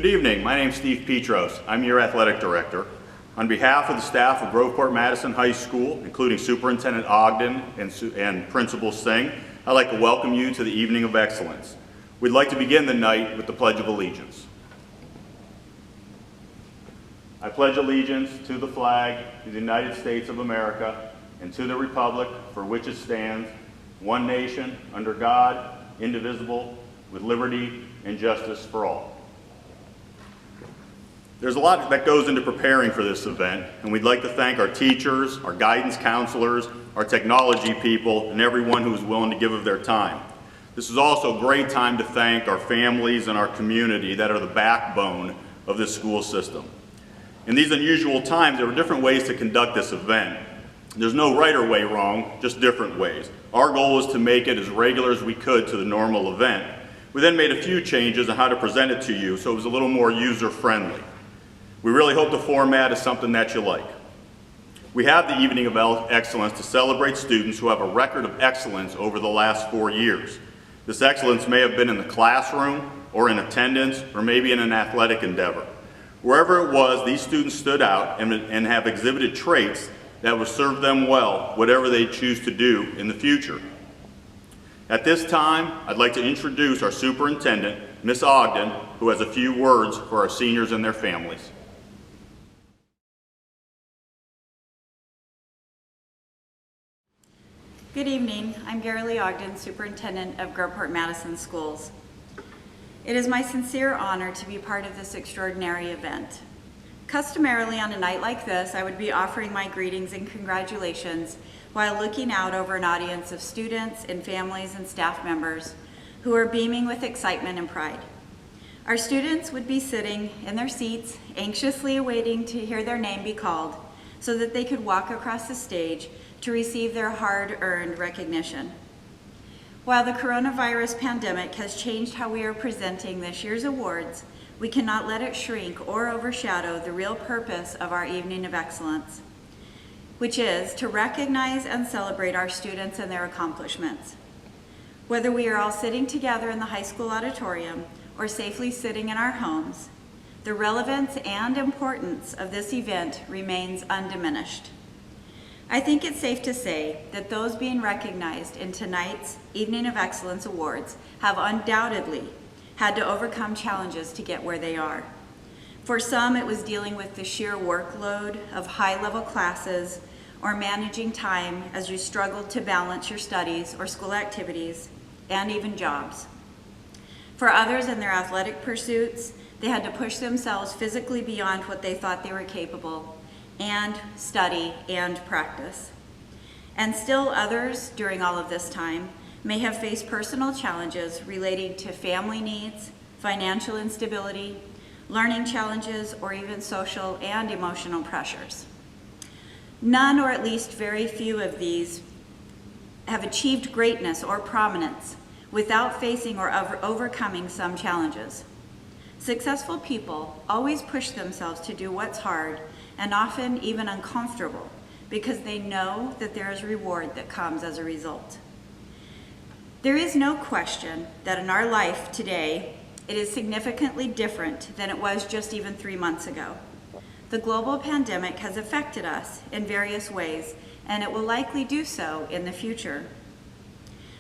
Good evening, my name is Steve Petros. I'm your athletic director. On behalf of the staff of Groveport-Madison High School, including Superintendent Ogden and Principal Singh, I'd like to welcome you to the Evening of Excellence. We'd like to begin the night with the Pledge of Allegiance. I pledge allegiance to the flag of the United States of America and to the republic for which it stands, one nation, under God, indivisible, with liberty and justice for all. There's a lot that goes into preparing for this event, and we'd like to thank our teachers, our guidance counselors, our technology people, and everyone who is willing to give of their time. This is also a great time to thank our families and our community that are the backbone of this school system. In these unusual times, there were different ways to conduct this event. There's no right or way wrong, just different ways. Our goal was to make it as regular as we could to the normal event. We then made a few changes on how to present it to you so it was a little more user-friendly. We really hope the format is something that you like. We have the Evening of Excellence to celebrate students who have a record of excellence over the last 4 years. This excellence may have been in the classroom, or in attendance, or maybe in an athletic endeavor. Wherever it was, these students stood out and have exhibited traits that will serve them well, whatever they choose to do in the future. At this time, I'd like to introduce our superintendent, Ms. Ogden, who has a few words for our seniors and their families. Good evening. I'm Gary Lee Ogden, Superintendent of Groveport-Madison Schools. It is my sincere honor to be part of this extraordinary event. Customarily on a night like this, I would be offering my greetings and congratulations while looking out over an audience of students and families and staff members who are beaming with excitement and pride. Our students would be sitting in their seats, anxiously awaiting to hear their name be called so that they could walk across the stage to receive their hard-earned recognition. While the coronavirus pandemic has changed how we are presenting this year's awards, we cannot let it shrink or overshadow the real purpose of our Evening of Excellence, which is to recognize and celebrate our students and their accomplishments. Whether we are all sitting together in the high school auditorium or safely sitting in our homes, the relevance and importance of this event remains undiminished. I think it's safe to say that those being recognized in tonight's Evening of Excellence Awards have undoubtedly had to overcome challenges to get where they are. For some, it was dealing with the sheer workload of high-level classes or managing time as you struggled to balance your studies or school activities and even jobs. For others in their athletic pursuits, they had to push themselves physically beyond what they thought they were capable and study and practice. And still others during all of this time may have faced personal challenges relating to family needs, financial instability, learning challenges, or even social and emotional pressures. None, or at least very few of these, have achieved greatness or prominence without facing or overcoming some challenges. Successful people always push themselves to do what's hard and often even uncomfortable because they know that there is reward that comes as a result. There is no question that in our life today, it is significantly different than it was just even 3 months ago. The global pandemic has affected us in various ways, and it will likely do so in the future.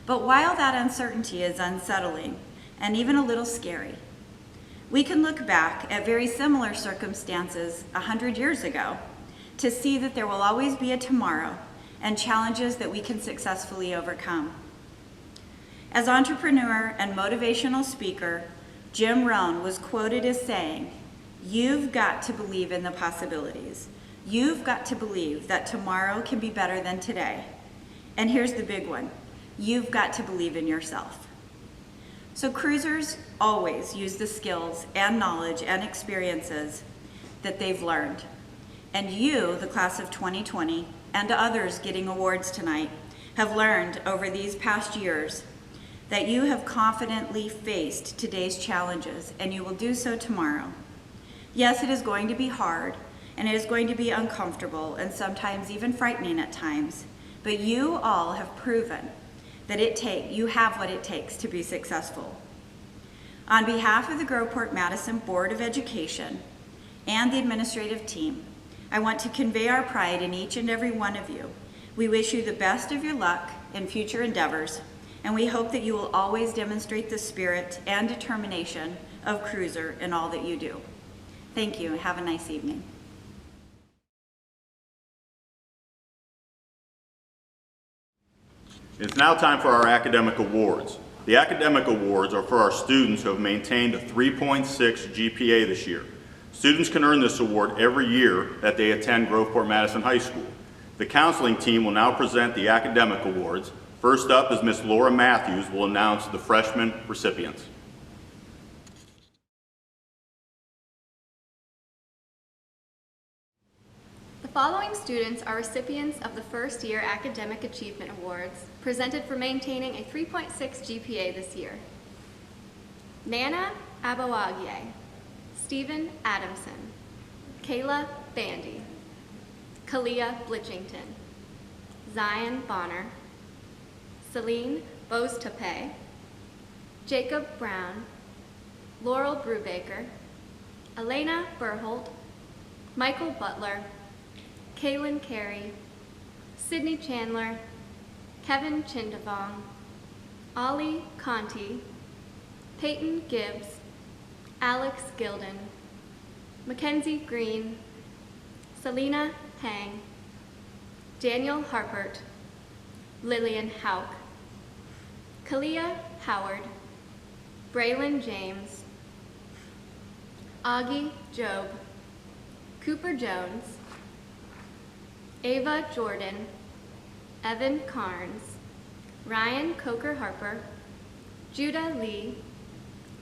But while that uncertainty is unsettling and even a little scary, we can look back at very similar circumstances 100 years ago to see that there will always be a tomorrow and challenges that we can successfully overcome. As entrepreneur and motivational speaker, Jim Rohn was quoted as saying, "You've got to believe in the possibilities. You've got to believe that tomorrow can be better than today. And here's the big one, you've got to believe in yourself." So cruisers always use the skills and knowledge and experiences that they've learned. And you, the class of 2020, and others getting awards tonight, have learned over these past years that you have confidently faced today's challenges, and you will do so tomorrow. Yes, it is going to be hard, and it is going to be uncomfortable, and sometimes even frightening at times, but you all have proven that you have what it takes to be successful. On behalf of the Groveport-Madison Board of Education and the administrative team, I want to convey our pride in each and every one of you. We wish you the best of your luck in future endeavors, and we hope that you will always demonstrate the spirit and determination of Cruiser in all that you do. Thank you. Have a nice evening. It's now time for our academic awards. The academic awards are for our students who have maintained a 3.6 GPA this year. Students can earn this award every year that they attend Groveport-Madison High School. The counseling team will now present the academic awards. First up is Miss Laura Matthews will announce the freshman recipients. The following students are recipients of the First Year Academic Achievement Awards, presented for maintaining a 3.6 GPA this year. Nana Abawagye, Stephen Adamson, Kayla Bandy, Kalia Blitchington, Zion Bonner, Celine Boztape, Jacob Brown, Laurel Brubaker, Elena Burholt, Michael Butler, Kaylin Carey, Sydney Chandler, Kevin Chindavong, Ollie Conti, Peyton Gibbs, Alex Gilden, Mackenzie Green, Selena Hang, Daniel Harpert, Lillian Hauk, Kalia Howard, Braylon James, Augie Job, Cooper Jones, Ava Jordan, Evan Carnes, Ryan Coker Harper, Judah Lee,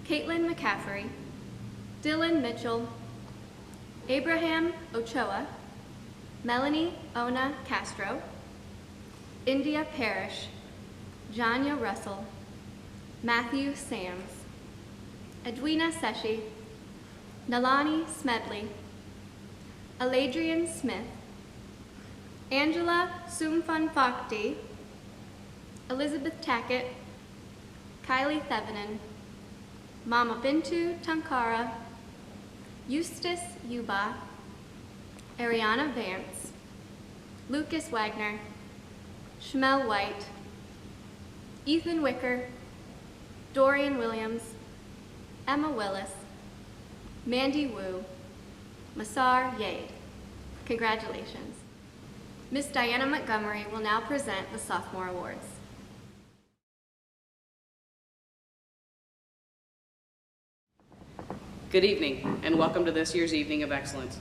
Caitlin McCaffrey, Dylan Mitchell, Abraham Ochoa, Melanie Ona Castro, India Parrish, Janya Russell, Matthew Sams, Edwina Seshi, Nalani Smedley, Aladrian Smith, Angela Sumfanfakti, Elizabeth Tackett, Kylie Thevenin, Mama Bintu Tankara, Eustace Yuba, Ariana Vance, Lucas Wagner, Shmel White, Ethan Wicker, Dorian Williams, Emma Willis, Mandy Wu, Masar Yade. Congratulations. Miss Diana Montgomery will now present the sophomore awards. Good evening, and welcome to this year's Evening of Excellence.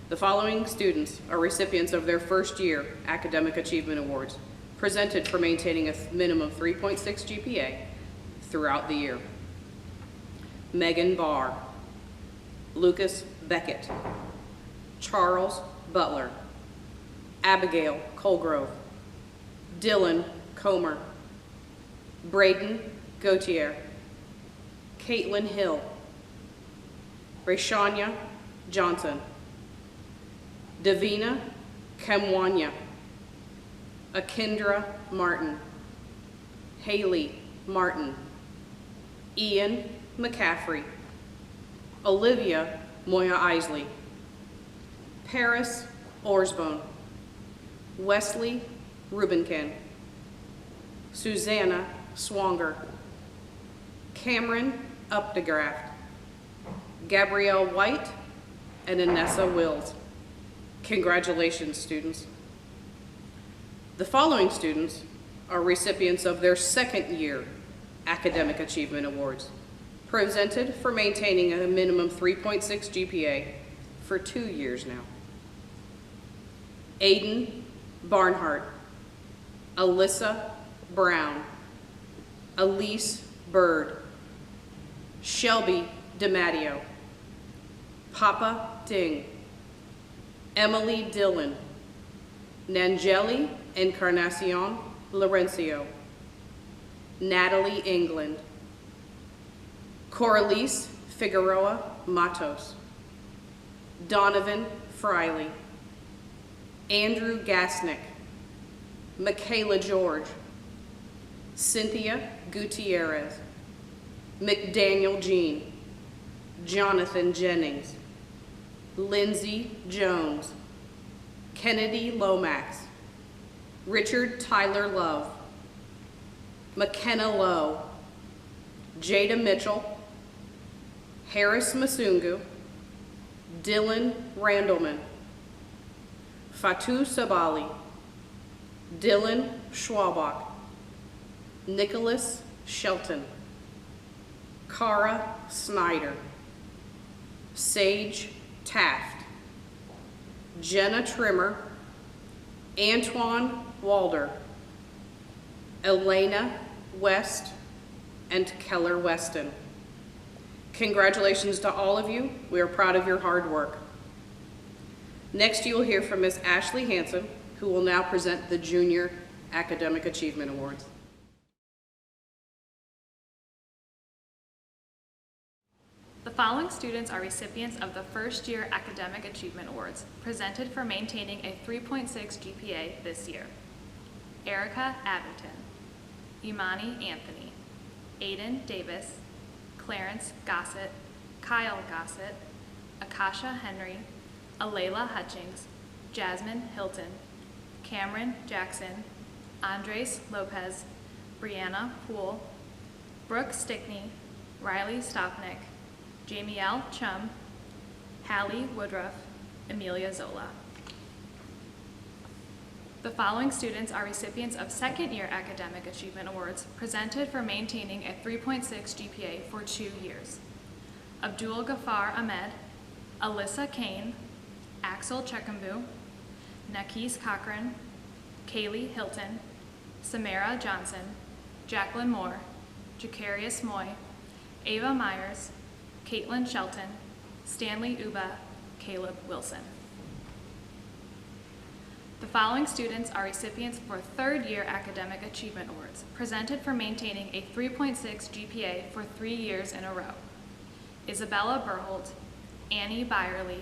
The following students are recipients of their first year Academic Achievement Awards, presented for maintaining a minimum 3.6 GPA throughout the year. Megan Barr, Lucas Beckett, Charles Butler, Abigail Colgrove, Dylan Comer, Braden Gautier, Caitlin Hill, Rayshania Johnson, Davina Kamwanya, Akindra Martin, Haley Martin, Ian McCaffrey, Olivia Moya Isley, Paris Orsbone, Wesley Rubinkin, Susanna Swanger, Cameron Updegraft, Gabrielle White, and Anessa Wills. Congratulations, students. The following students are recipients of their second year Academic Achievement Awards, presented for maintaining a minimum 3.6 GPA for 2 years now. Aiden Barnhart, Alyssa Brown, Elise Bird, Shelby DiMatteo, Papa Ding, Emily Dillon, Nangeli Encarnacion Laurencio, Natalie England, Coralise Figueroa Matos, Donovan Friley, Andrew Gasnick, Michaela George, Cynthia Gutierrez, McDaniel Jean, Jonathan Jennings, Lindsay Jones, Kennedy Lomax, Richard Tyler Love, McKenna Lowe, Jada Mitchell, Harris Masungu, Dylan Randleman, Fatu Sabali, Dylan Schwabach, Nicholas Shelton, Cara Snyder, Sage Taft, Jenna Trimmer, Antoine Walder, Elena West, and Keller Weston. Congratulations to all of you. We are proud of your hard work. Next, you will hear from Ms. Ashley Hanson, who will now present the Junior Academic Achievement Awards. The following students are recipients of the First Year Academic Achievement Awards, presented for maintaining a 3.6 GPA this year. Erica Abington, Imani Anthony, Aiden Davis, Clarence Gossett, Kyle Gossett, Akasha Henry, Alayla Hutchings, Jasmine Hilton, Cameron Jackson, Andres Lopez, Brianna Poole, Brooke Stickney, Riley Stopnick, Jamiel Chum, Hallie Woodruff, Amelia Zola. The following students are recipients of Second Year Academic Achievement Awards, presented for maintaining a 3.6 GPA for 2 years. Abdul Ghaffar Ahmed, Alyssa Kane, Axel Chekambu, Nakis Cochran, Kaylee Hilton, Samara Johnson, Jacqueline Moore, Jacarius Moy, Ava Myers, Caitlin Shelton, Stanley Uba, Caleb Wilson. The following students are recipients for Third Year Academic Achievement Awards, presented for maintaining a 3.6 GPA for 3 years in a row. Isabella Berholt, Annie Byerly,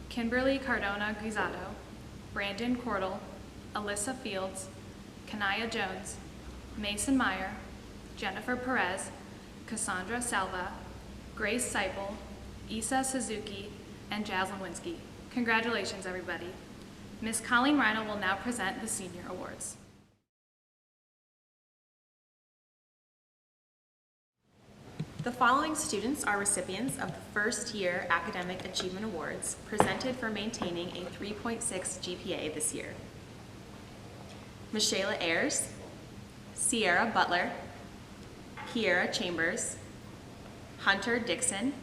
Kimberly Cardona Guisado, Brandon Cordell, Alyssa Fields, Kanaya Jones, Mason Meyer, Jennifer Perez, Cassandra Salva, Grace Seipel, Issa Suzuki, and Jaslyn Winsky. Congratulations, everybody. Ms. Colleen Reino will now present the Senior Awards. The following students are recipients of the First Year Academic Achievement Awards, presented for maintaining a 3.6 GPA this year. Michaela Ayers, Sierra Butler, Kiera Chambers, Hunter Dixon,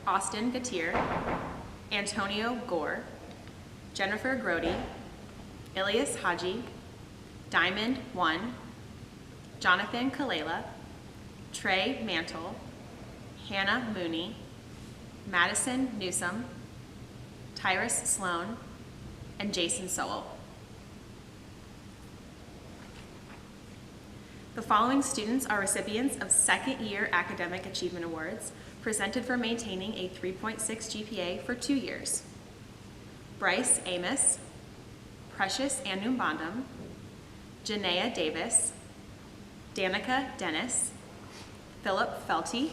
Austin Gatir, Antonio Gore, Jennifer Grody, Ilias Haji, Diamond One, Jonathan Kalela, Trey Mantle, Hannah Mooney, Madison Newsom, Tyrus Sloan, and Jason Sowell. The following students are recipients of Second Year Academic Achievement Awards, presented for maintaining a 3.6 GPA for 2 years. Bryce Amos, Precious Anumbandam, Janaea Davis, Danica Dennis, Philip Felty,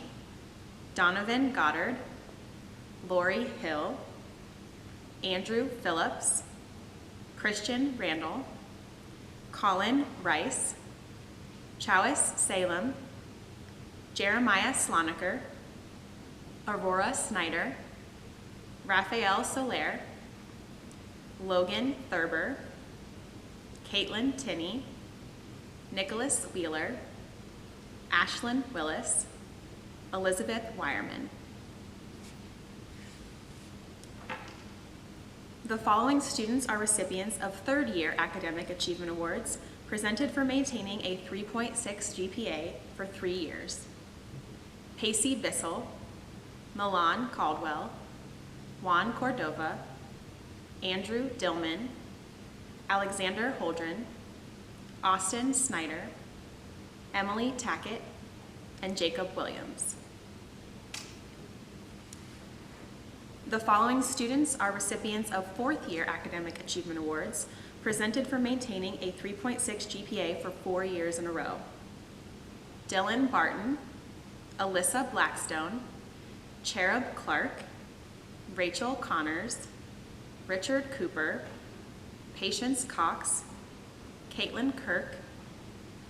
Donovan Goddard, Lori Hill, Andrew Phillips, Christian Randall, Colin Rice, Chowis Salem, Jeremiah Sloniker, Aurora Snyder, Raphael Soler, Logan Thurber, Caitlin Tinney, Nicholas Wheeler, Ashlyn Willis, Elizabeth Wireman. The following students are recipients of Third Year Academic Achievement Awards, presented for maintaining a 3.6 GPA for 3 years. Pacey Bissell, Milan Caldwell, Juan Cordova, Andrew Dillman, Alexander Holdren, Austin Snyder, Emily Tackett, and Jacob Williams. The following students are recipients of Fourth Year Academic Achievement Awards, presented for maintaining a 3.6 GPA for 4 years in a row. Dylan Barton, Alyssa Blackstone, Cherub Clark, Rachel Connors, Richard Cooper, Patience Cox, Caitlin Kirk,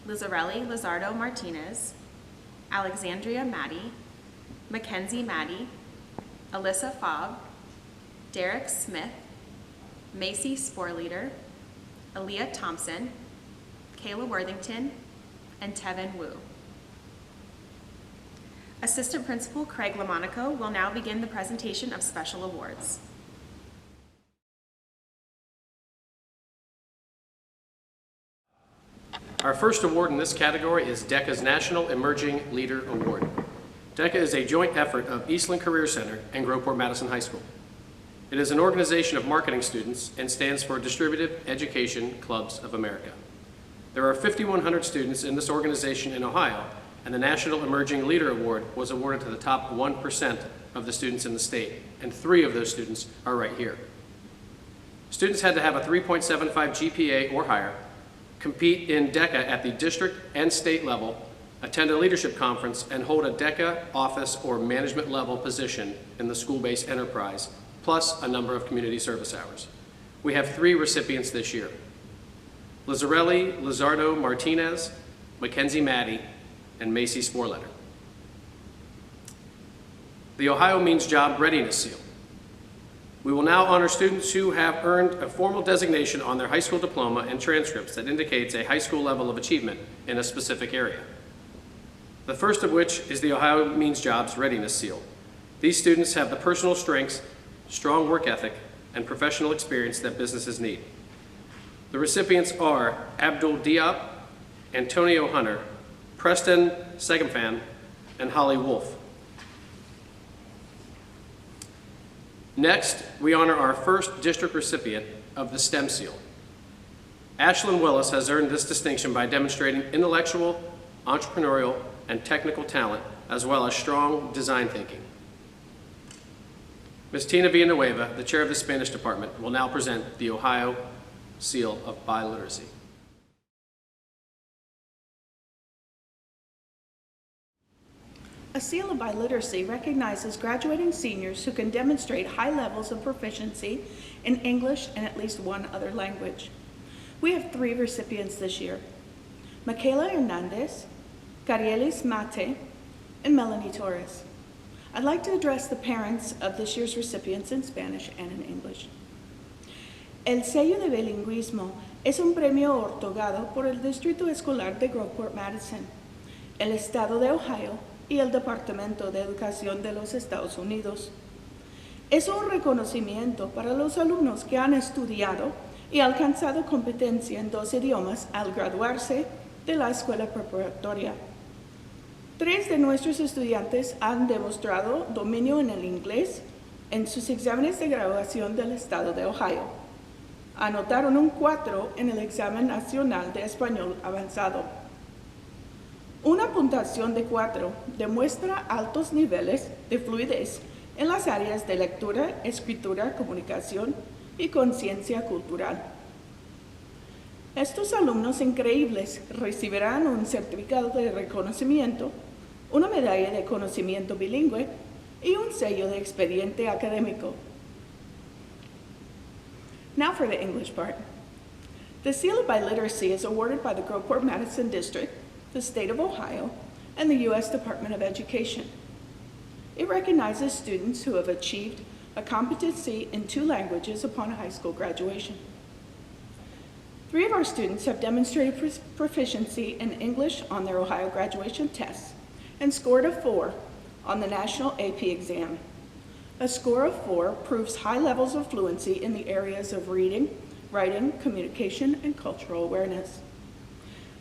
Lizarelli Lizardo Martinez, Alexandria Maddie, Mackenzie Maddie, Alyssa Fobb, Derek Smith, Macy Sporleader, Aaliyah Thompson, Kayla Worthington, and Tevin Wu. Assistant Principal Craig LaMonaco will now begin the presentation of special awards. Our first award in this category is DECA's National Emerging Leader Award. DECA is a joint effort of Eastland Career Center and Groveport Madison High School. It is an organization of marketing students and stands for Distributive Education Clubs of America. There are 5,100 students in this organization in Ohio, and the National Emerging Leader Award was awarded to the top 1% of the students in the state, and 3 of those students are right here. Students had to have a 3.75 GPA or higher, compete in DECA at the district and state level, attend a leadership conference, and hold a DECA office or management level position in the school-based enterprise, plus a number of community service hours. We have 3 recipients this year: Lizarelli Lizardo Martinez, Mackenzie Maddie, and Macy Sporletter. The Ohio Means Job Readiness Seal. We will now honor students who have earned a formal designation on their high school diploma and transcripts that indicates a high school level of achievement in a specific area. The first of which is the Ohio Means Jobs Readiness Seal. These students have the personal strengths, strong work ethic, and professional experience that businesses need. The recipients are Abdul Diop, Antonio Hunter, Preston Segamfan, and Holly Wolf. Next, we honor our first district recipient of the STEM Seal. Ashlyn Willis has earned this distinction by demonstrating intellectual, entrepreneurial, and technical talent, as well as strong design thinking. Ms. Tina Villanueva, the chair of the Spanish department, will now present the Ohio Seal of Biliteracy. A seal of biliteracy recognizes graduating seniors who can demonstrate high levels of proficiency in English and at least one other language. We have 3 recipients this year: Michaela Hernandez, Carielis Mate, and Melanie Torres. I'd like to address the parents of this year's recipients in Spanish and in English. El sello de bilingüismo es un premio otorgado por el Distrito Escolar de Groveport Madison, el Estado de Ohio y el Departamento de Educación de los Estados Unidos. Es un reconocimiento para los alumnos que han estudiado y alcanzado competencia en 2 idiomas al graduarse de la escuela preparatoria. 3 de nuestros estudiantes han demostrado dominio en el inglés en sus exámenes de graduación del Estado de Ohio. Anotaron un 4 en el examen nacional de español avanzado. Una puntuación de 4 demuestra altos niveles de fluidez en las áreas de lectura, escritura, comunicación y conciencia cultural. Estos alumnos increíbles recibirán un certificado de reconocimiento, una medalla de conocimiento bilingüe y un sello de expediente académico. Now for the English part. The Seal of Biliteracy is awarded by the Groveport Madison District, the State of Ohio, and the U.S. Department of Education. It recognizes students who have achieved a competency in 2 languages upon high school graduation. 3 of our students have demonstrated proficiency in English on their Ohio graduation tests and scored a 4 on the National AP exam. A score of 4 proves high levels of fluency in the areas of reading, writing, communication, and cultural awareness.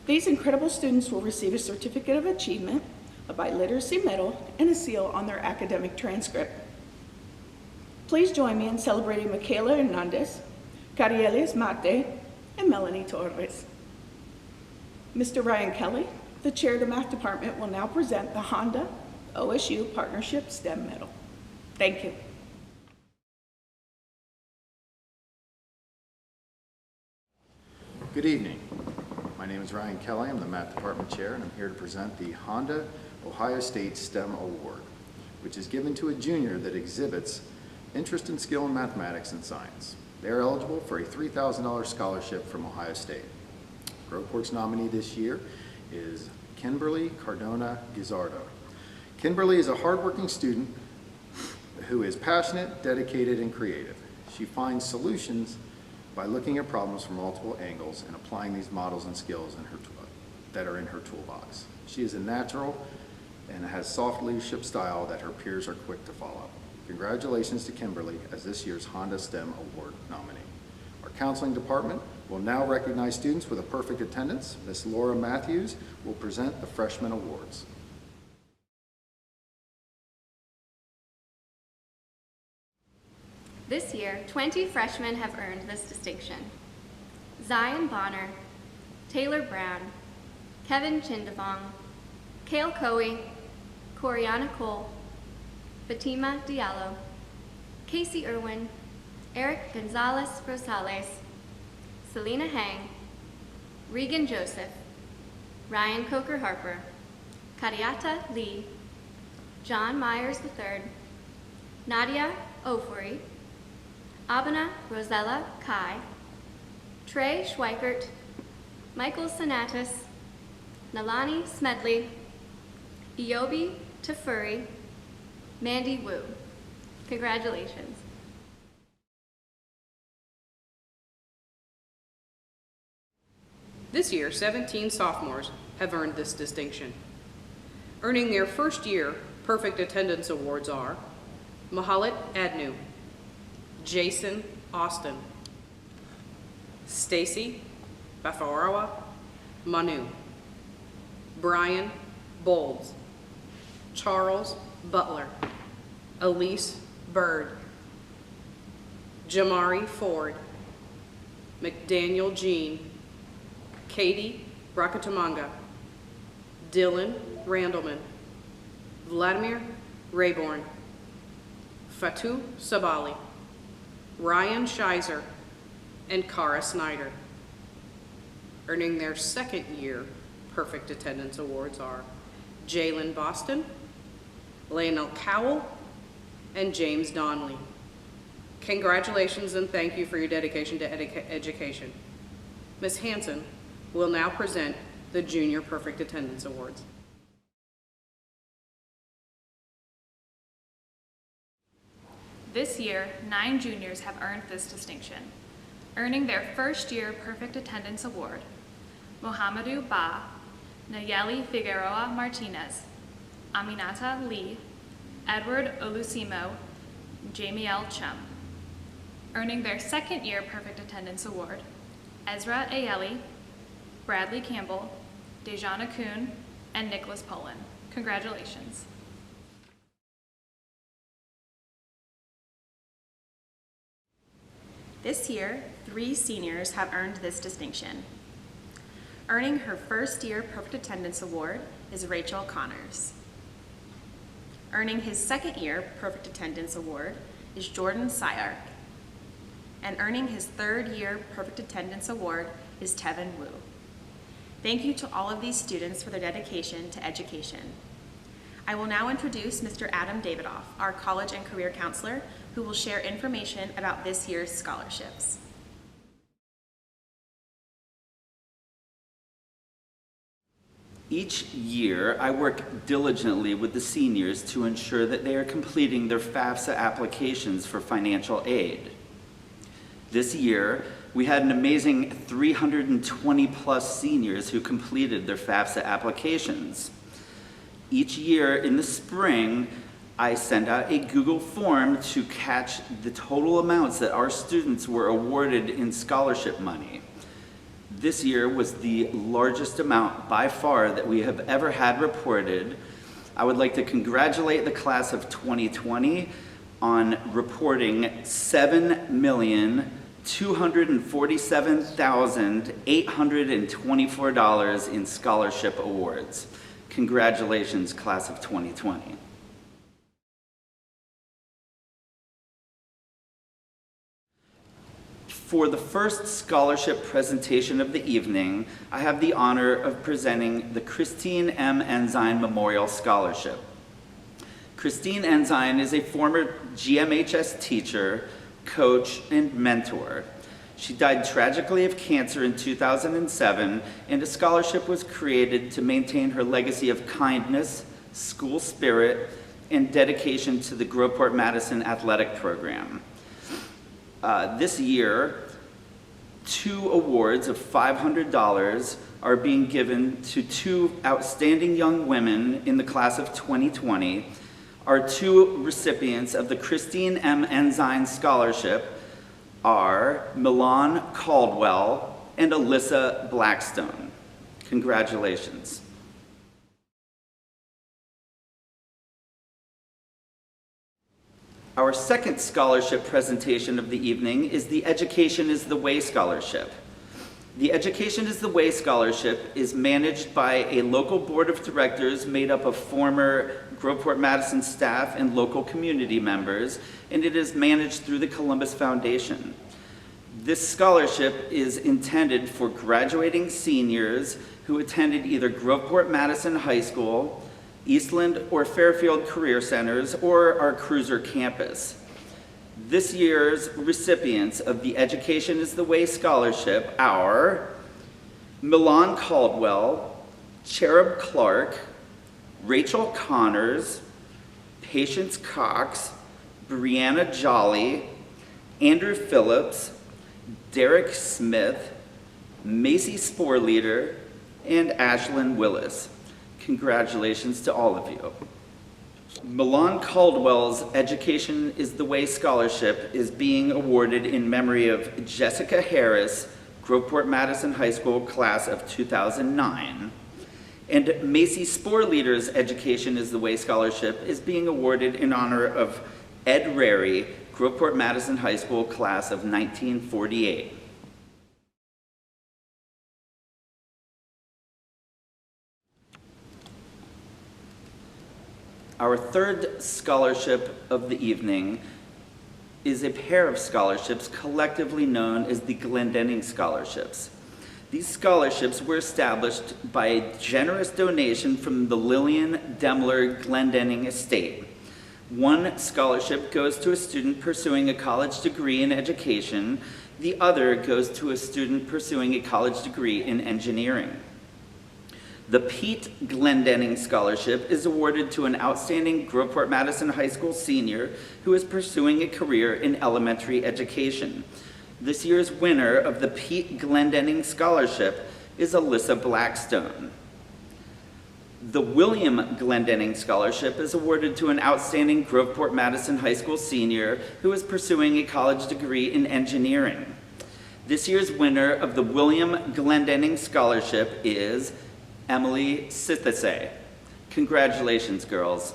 These incredible students will receive a Certificate of Achievement, a Biliteracy Medal, and a seal on their academic transcript. Please join me in celebrating Michaela Hernandez, Carielis Mate, and Melanie Torres. Mr. Ryan Kelly, the chair of the math department, will now present the Honda OSU Partnership STEM Medal. Thank you. Good evening. My name is Ryan Kelly. I'm the math department chair, and I'm here to present the Honda Ohio State STEM Award, which is given to a junior that exhibits interest and skill in mathematics and science. They are eligible for a $3,000 scholarship from Ohio State. Groveport's nominee this year is Kimberly Cardona Guizardo. Kimberly is a hardworking student who is passionate, dedicated, and creative. She finds solutions by looking at problems from multiple angles and applying these models and skills that are in her toolbox. She is a natural and has soft leadership style that her peers are quick to follow. Congratulations to Kimberly as this year's Honda STEM Award nominee. Our counseling department will now recognize students with a perfect attendance. Ms. Laura Matthews will present the freshman awards. This year, 20 freshmen have earned this distinction. Zion Bonner, Taylor Brown, Kevin Chindavong, Kale Coe, Coriana Cole, Fatima Diallo, Casey Irwin, Eric Gonzalez Rosales, Selena Hang, Regan Joseph, Ryan Coker Harper, Kariata Lee, John Myers III, Nadia Ofori, Abana Rosella Kai, Trey Schweikert, Michael Sinatus, Nalani Smedley, Iobi Tafuri, Mandy Wu. Congratulations. This year, 17 sophomores have earned this distinction. Earning their first year Perfect Attendance Awards are Mahalit Adnu, Jason Austin, Stacy Bafarawa Manu, Brian Bolds, Charles Butler, Elise Bird, Jamari Ford, McDaniel Jean, Katie Brakatamanga, Dylan Randleman, Vladimir Rayborn, Fatu Sabali, Ryan Scheiser, and Cara Snyder. Earning their second year Perfect Attendance Awards are Jalen Boston, Lionel Cowell, and James Donnelly. Congratulations and thank you for your dedication to education. Ms. Hanson will now present the Junior Perfect Attendance Awards. This year, 9 juniors have earned this distinction, earning their first year Perfect Attendance Award. Mohamedou Ba, Nayeli Figueroa Martinez, Aminata Lee, Edward Olusimo, Jamiel Chum. Earning their second year Perfect Attendance Award, Ezra Ayeli, Bradley Campbell, Dejana Kuhn, and Nicholas Poland. Congratulations. This year, 3 seniors have earned this distinction. Earning her first year Perfect Attendance Award is Rachel Connors. Earning his second year Perfect Attendance Award is Jordan Syark. And earning his third year Perfect Attendance Award is Tevin Wu. Thank you to all of these students for their dedication to education. I will now introduce Mr. Adam Davidoff, our college and career counselor, who will share information about this year's scholarships. Each year, I work diligently with the seniors to ensure that they are completing their FAFSA applications for financial aid. This year, we had an amazing 320 plus seniors who completed their FAFSA applications. Each year in the spring, I send out a Google form to catch the total amounts that our students were awarded in scholarship money. This year was the largest amount by far that we have ever had reported. I would like to congratulate the class of 2020 on reporting $7,247,824 in scholarship awards. Congratulations, class of 2020. For the first scholarship presentation of the evening, I have the honor of presenting the Christine M. Ensign Memorial Scholarship. Christine Ensign is a former GMHS teacher, coach, and mentor. She died tragically of cancer in 2007, and a scholarship was created to maintain her legacy of kindness, school spirit, and dedication to the Groveport-Madison athletic program. This year, 2 awards of $500 are being given to 2 outstanding young women in the class of 2020. Our 2 recipients of the Christine M. Ensign Scholarship are Milan Caldwell and Alyssa Blackstone. Congratulations. Our second scholarship presentation of the evening is the Education is the Way Scholarship. The Education is the Way Scholarship is managed by a local board of directors made up of former Groveport-Madison staff and local community members, and it is managed through the Columbus Foundation. This scholarship is intended for graduating seniors who attended either Groveport-Madison High School, Eastland or Fairfield Career Centers, or our Cruiser campus. This year's recipients of the Education is the Way Scholarship are Milan Caldwell, Cherub Clark, Rachel Connors, Patience Cox, Brianna Jolly, Andrew Phillips, Derek Smith, Macy Sporleader, and Ashlyn Willis. Congratulations to all of you. Milan Caldwell's Education is the Way Scholarship is being awarded in memory of Jessica Harris, Groveport-Madison High School class of 2009. And Macy Sporleader's Education is the Way Scholarship is being awarded in honor of Ed Rary, Groveport-Madison High School class of 1948. Our third scholarship of the evening is a pair of scholarships collectively known as the Glendenning Scholarships. These scholarships were established by a generous donation from the Lillian Demler Glendenning estate. One scholarship goes to a student pursuing a college degree in education. The other goes to a student pursuing a college degree in engineering. The Pete Glendenning Scholarship is awarded to an outstanding Groveport-Madison High School senior who is pursuing a career in elementary education. This year's winner of the Pete Glendenning Scholarship is Alyssa Blackstone. The William Glendenning Scholarship is awarded to an outstanding Groveport-Madison High School senior who is pursuing a college degree in engineering. This year's winner of the William Glendenning Scholarship is Emily Sithase. Congratulations, girls.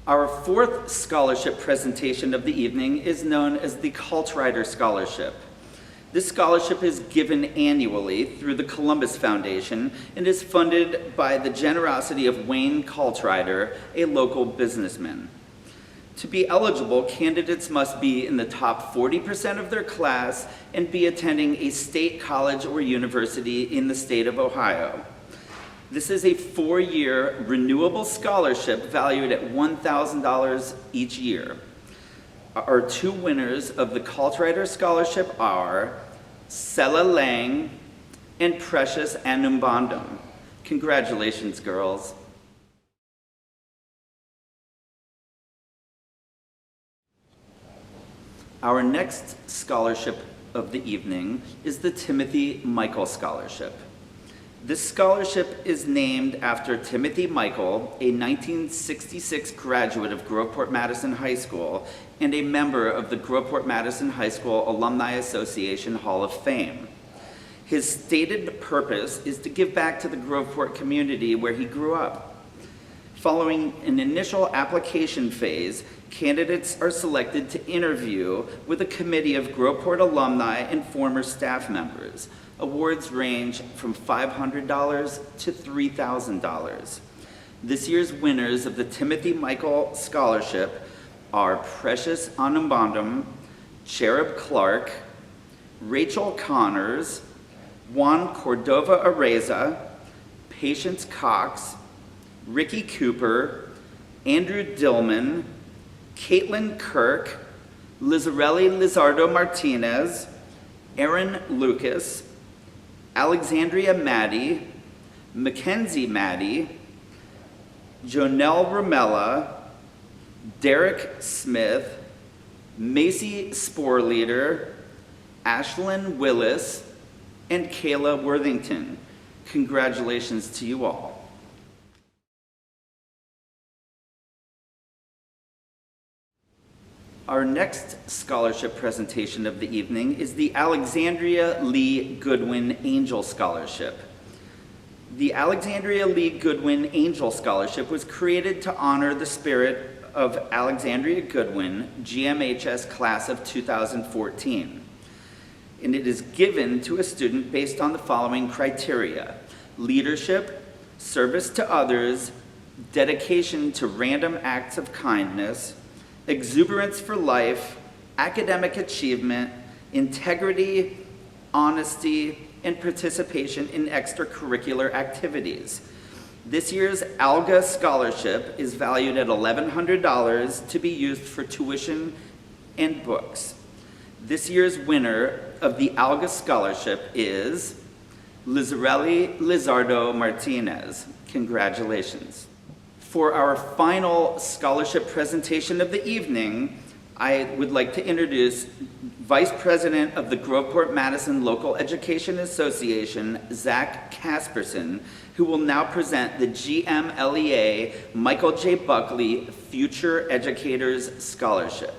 Our fourth scholarship presentation of the evening is known as the Cultrider Scholarship. This scholarship is given annually through the Columbus Foundation and is funded by the generosity of Wayne Cultrider, a local businessman. To be eligible, candidates must be in the top 40% of their class and be attending a state college or university in the state of Ohio. This is a 4-year renewable scholarship valued at $1,000 each year. Our 2 winners of the Cultrider Scholarship are Sela Lang and Precious Anumbandam. Congratulations, girls. Our next scholarship of the evening is the Timothy Michael Scholarship. This scholarship is named after Timothy Michael, a 1966 graduate of Groveport-Madison High School and a member of the Groveport-Madison High School Alumni Association Hall of Fame. His stated purpose is to give back to the Groveport community where he grew up. Following an initial application phase, candidates are selected to interview with a committee of Groveport alumni and former staff members. Awards range from $500 to $3,000. This year's winners of the Timothy Michael Scholarship are Precious Anambandam, Cherub Clark, Rachel Connors, Juan Cordova Areza, Patience Cox, Ricky Cooper, Andrew Dillman, Caitlin Kirk, Lizarelli Lizardo Martinez, Aaron Lucas, Alexandria Maddie, Mackenzie Maddie, Jonelle Ramella, Derek Smith, Macy Sporleader, Ashlyn Willis, and Kayla Worthington. Congratulations to you all. Our next scholarship presentation of the evening is the Alexandria Lee Goodwin Angel Scholarship. The Alexandria Lee Goodwin Angel Scholarship was created to honor the spirit of Alexandria Goodwin, GMHS class of 2014. And it is given to a student based on the following criteria: leadership, service to others, dedication to random acts of kindness, exuberance for life, academic achievement, integrity, honesty, and participation in extracurricular activities. This year's ALGA scholarship is valued at $1,100 to be used for tuition and books. This year's winner of the ALGA scholarship is Lizarelli Lizardo Martinez. Congratulations. For our final scholarship presentation of the evening, I would like to introduce Vice President of the Groveport-Madison Local Education Association, Zach Casperson, who will now present the GMLEA Michael J. Buckley Future Educators Scholarship.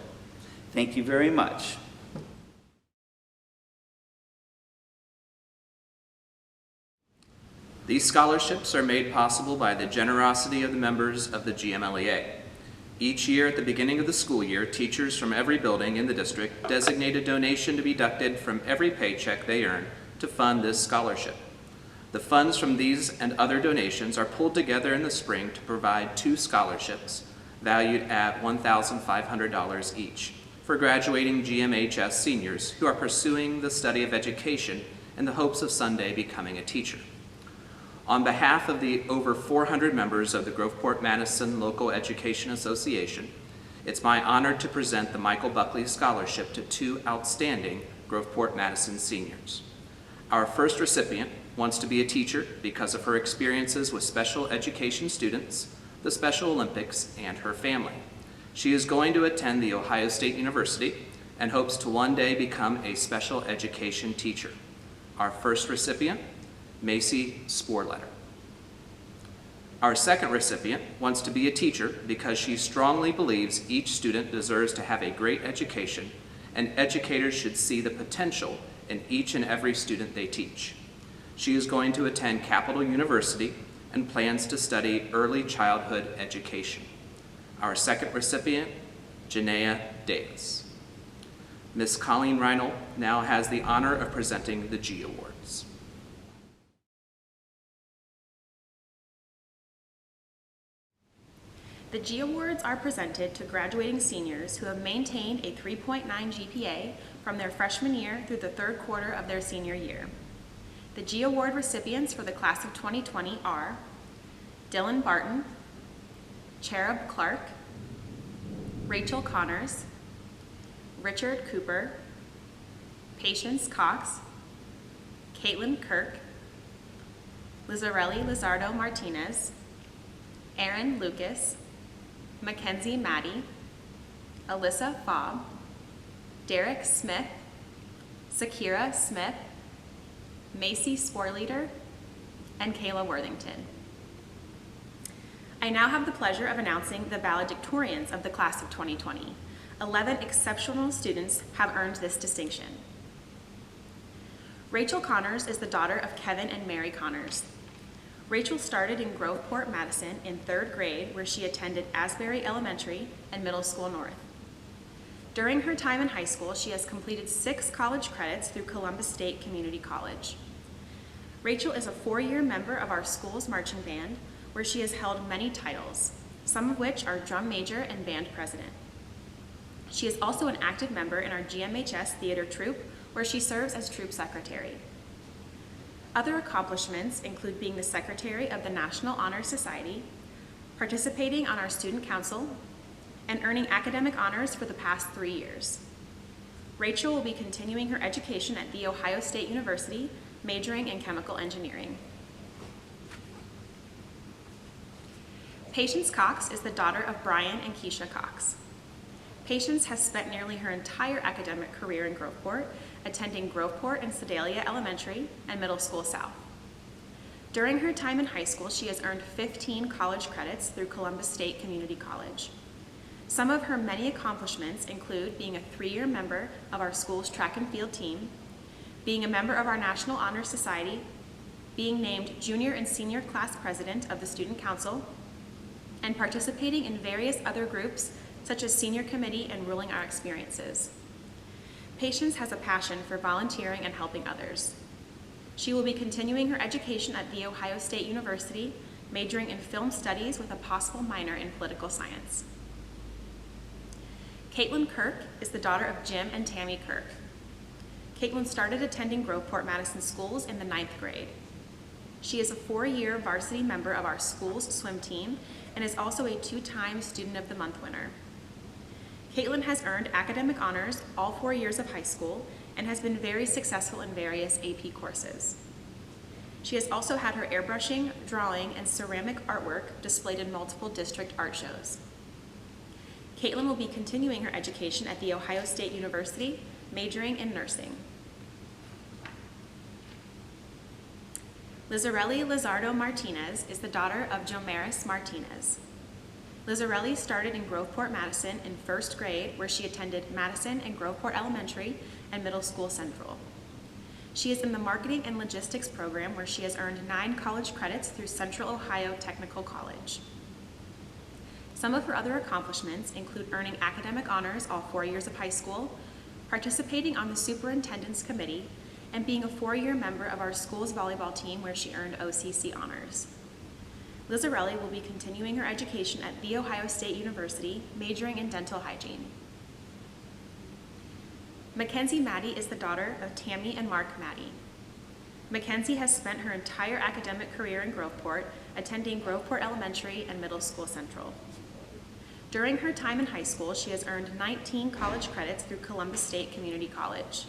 Thank you very much. These scholarships are made possible by the generosity of the members of the GMLEA. Each year at the beginning of the school year, teachers from every building in the district designate a donation to be deducted from every paycheck they earn to fund this scholarship. The funds from these and other donations are pulled together in the spring to provide 2 scholarships valued at $1,500 each for graduating GMHS seniors who are pursuing the study of education in the hopes of someday becoming a teacher. On behalf of the over 400 members of the Groveport-Madison Local Education Association, it's my honor to present the Michael Buckley Scholarship to 2 outstanding Groveport-Madison seniors. Our first recipient wants to be a teacher because of her experiences with special education students, the Special Olympics, and her family. She is going to attend The Ohio State University and hopes to one day become a special education teacher. Our first recipient, Macy Sporleader. Our second recipient wants to be a teacher because she strongly believes each student deserves to have a great education and educators should see the potential in each and every student they teach. She is going to attend Capital University and plans to study early childhood education. Our second recipient, Janaea Davis. Ms. Colleen Reinl now has the honor of presenting the G Awards. The G Awards are presented to graduating seniors who have maintained a 3.9 GPA from their freshman year through the 3rd quarter of their senior year. The G Award recipients for the class of 2020 are Dylan Barton, Cherub Clark, Rachel Connors, Richard Cooper, Patience Cox, Caitlin Kirk, Lizarelli Lizardo Martinez, Aaron Lucas, Mackenzie Maddie, Alyssa Fobb, Derek Smith, Sakira Smith, Macy Sporleader, and Kayla Worthington. I now have the pleasure of announcing the valedictorians of the class of 2020. 11 exceptional students have earned this distinction. Rachel Connors is the daughter of Kevin and Mary Connors. Rachel started in Groveport-Madison in 3rd grade, where she attended Asbury Elementary and Middle School North. During her time in high school, she has completed 6 college credits through Columbus State Community College. Rachel is a 4-year member of our school's marching band, where she has held many titles, some of which are drum major and band president. She is also an active member in our GMHS theater troupe, where she serves as troupe secretary. Other accomplishments include being the secretary of the National Honor Society, participating on our student council, and earning academic honors for the past 3 years. Rachel will be continuing her education at The Ohio State University, majoring in chemical engineering. Patience Cox is the daughter of Brian and Keisha Cox. Patience has spent nearly her entire academic career in Groveport, attending Groveport and Sedalia Elementary and Middle School South. During her time in high school, she has earned 15 college credits through Columbus State Community College. Some of her many accomplishments include being a 3-year member of our school's track and field team, being a member of our National Honor Society, being named junior and senior class president of the Student Council, and participating in various other groups such as senior committee and ruling our experiences. Patience has a passion for volunteering and helping others. She will be continuing her education at The Ohio State University, majoring in film studies with a possible minor in political science. Caitlin Kirk is the daughter of Jim and Tammy Kirk. Caitlin started attending Groveport Madison schools in the 9th grade. She is a 4-year varsity member of our school's swim team and is also a 2-time Student of the Month winner. Caitlin has earned academic honors all 4 years of high school and has been very successful in various AP courses. She has also had her airbrushing, drawing, and ceramic artwork displayed in multiple district art shows. Caitlin will be continuing her education at The Ohio State University, majoring in nursing. Lizarelli Lizardo Martinez is the daughter of Jomaris Martinez. Lizarelli started in Groveport Madison in 1st grade, where she attended Madison and Groveport Elementary and Middle School Central. She is in the Marketing and Logistics program, where she has earned 9 college credits through Central Ohio Technical College. Some of her other accomplishments include earning academic honors all 4 years of high school, participating on the Superintendent's Committee, and being a 4-year member of our school's volleyball team, where she earned OCC honors. Lizarelli will be continuing her education at The Ohio State University, majoring in dental hygiene. Mackenzie Maddie is the daughter of Tammy and Mark Maddie. Mackenzie has spent her entire academic career in Groveport, attending Groveport Elementary and Middle School Central. During her time in high school, she has earned 19 college credits through Columbus State Community College.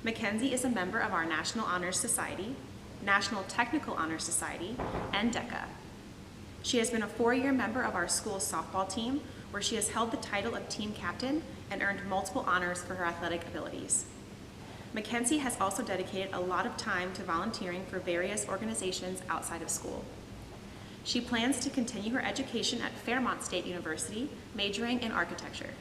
Mackenzie is a member of our National Honor Society, National Technical Honor Society, and DECA. She has been a 4-year member of our school's softball team, where she has held the title of team captain and earned multiple honors for her athletic abilities. Mackenzie has also dedicated a lot of time to volunteering for various organizations outside of school. She plans to continue her education at Fairmont State University, majoring in architecture.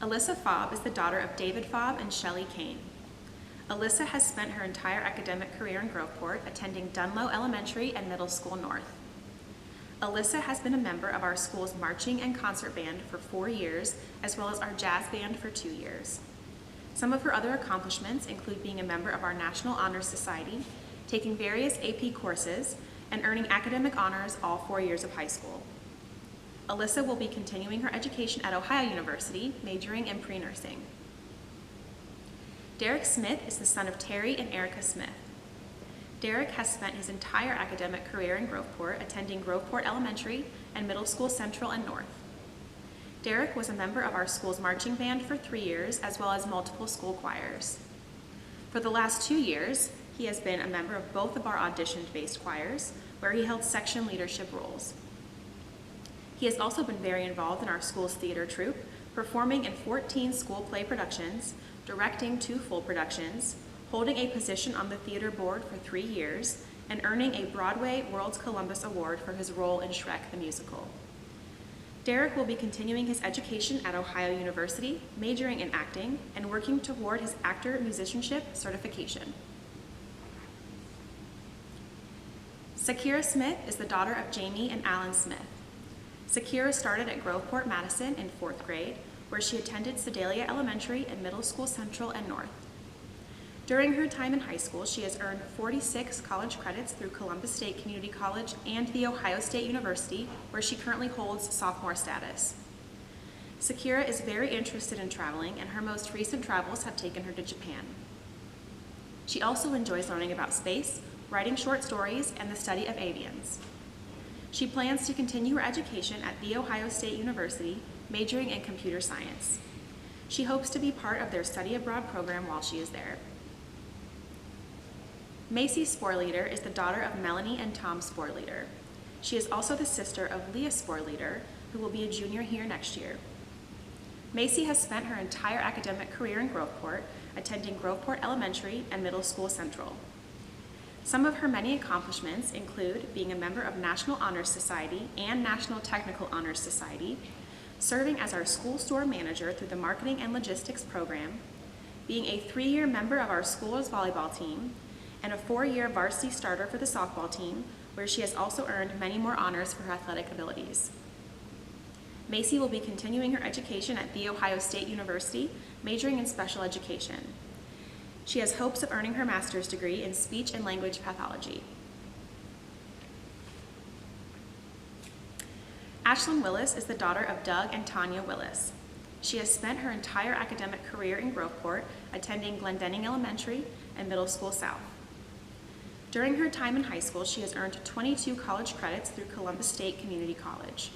Alyssa Fobb is the daughter of David Fobb and Shelley Kane. Alyssa has spent her entire academic career in Groveport, attending Dunlow Elementary and Middle School North. Alyssa has been a member of our school's marching and concert band for 4 years, as well as our jazz band for 2 years. Some of her other accomplishments include being a member of our National Honor Society, taking various AP courses, and earning academic honors all 4 years of high school. Alyssa will be continuing her education at Ohio University, majoring in pre-nursing. Derek Smith is the son of Terry and Erica Smith. Derek has spent his entire academic career in Groveport, attending Groveport Elementary and Middle School Central and North. Derek was a member of our school's marching band for 3 years, as well as multiple school choirs. For the last 2 years, he has been a member of both of our audition-based choirs, where he held section leadership roles. He has also been very involved in our school's theater troupe, performing in 14 school play productions, directing 2 full productions, holding a position on the theater board for 3 years, and earning a Broadway World's Columbus Award for his role in Shrek the Musical. Derek will be continuing his education at Ohio University, majoring in acting, and working toward his actor-musicianship certification. Sakira Smith is the daughter of Jamie and Alan Smith. Sakira started at Groveport Madison in 4th grade, where she attended Sedalia Elementary and Middle School Central and North. During her time in high school, she has earned 46 college credits through Columbus State Community College and The Ohio State University, where she currently holds sophomore status. Sakira is very interested in traveling, and her most recent travels have taken her to Japan. She also enjoys learning about space, writing short stories, and the study of avians. She plans to continue her education at The Ohio State University, majoring in computer science. She hopes to be part of their study abroad program while she is there. Macy Sporleader is the daughter of Melanie and Tom Sporleader. She is also the sister of Leah Sporleader, who will be a junior here next year. Macy has spent her entire academic career in Groveport, attending Groveport Elementary and Middle School Central. Some of her many accomplishments include being a member of National Honor Society and National Technical Honor Society, serving as our school store manager through the Marketing and Logistics program, being a 3-year member of our school's volleyball team, and a 4-year varsity starter for the softball team, where she has also earned many more honors for her athletic abilities. Macy will be continuing her education at The Ohio State University, majoring in special education. She has hopes of earning her master's degree in speech and language pathology. Ashlyn Willis is the daughter of Doug and Tanya Willis. She has spent her entire academic career in Groveport, attending Glendenning Elementary and Middle School South. During her time in high school, she has earned 22 college credits through Columbus State Community College.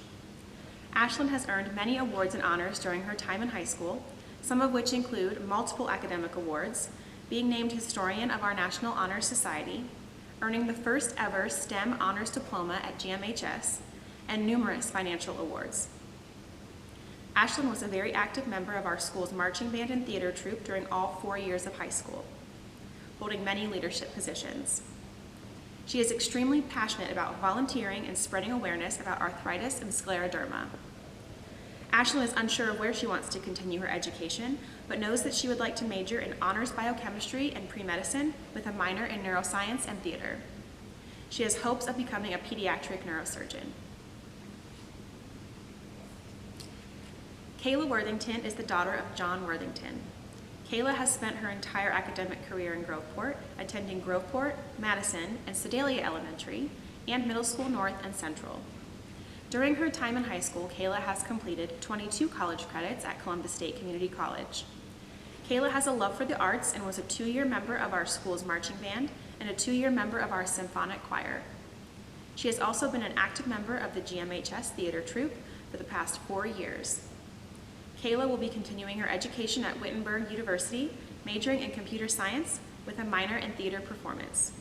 Ashlyn has earned many awards and honors during her time in high school, some of which include multiple academic awards, being named Historian of our National Honor Society, earning the first ever STEM Honors Diploma at GMHS, and numerous financial awards. Ashlyn was a very active member of our school's marching band and theater troupe during all 4 years of high school, holding many leadership positions. She is extremely passionate about volunteering and spreading awareness about arthritis and scleroderma. Ashlyn is unsure of where she wants to continue her education, but knows that she would like to major in honors biochemistry and pre-medicine with a minor in neuroscience and theater. She has hopes of becoming a pediatric neurosurgeon. Kayla Worthington is the daughter of John Worthington. Kayla has spent her entire academic career in Groveport, attending Groveport, Madison, and Sedalia Elementary, and Middle School North and Central. During her time in high school, Kayla has completed 22 college credits at Columbus State Community College. Kayla has a love for the arts and was a 2-year member of our school's marching band and a 2-year member of our symphonic choir. She has also been an active member of the GMHS theater troupe for the past 4 years. Kayla will be continuing her education at Wittenberg University, majoring in computer science with a minor in theater performance.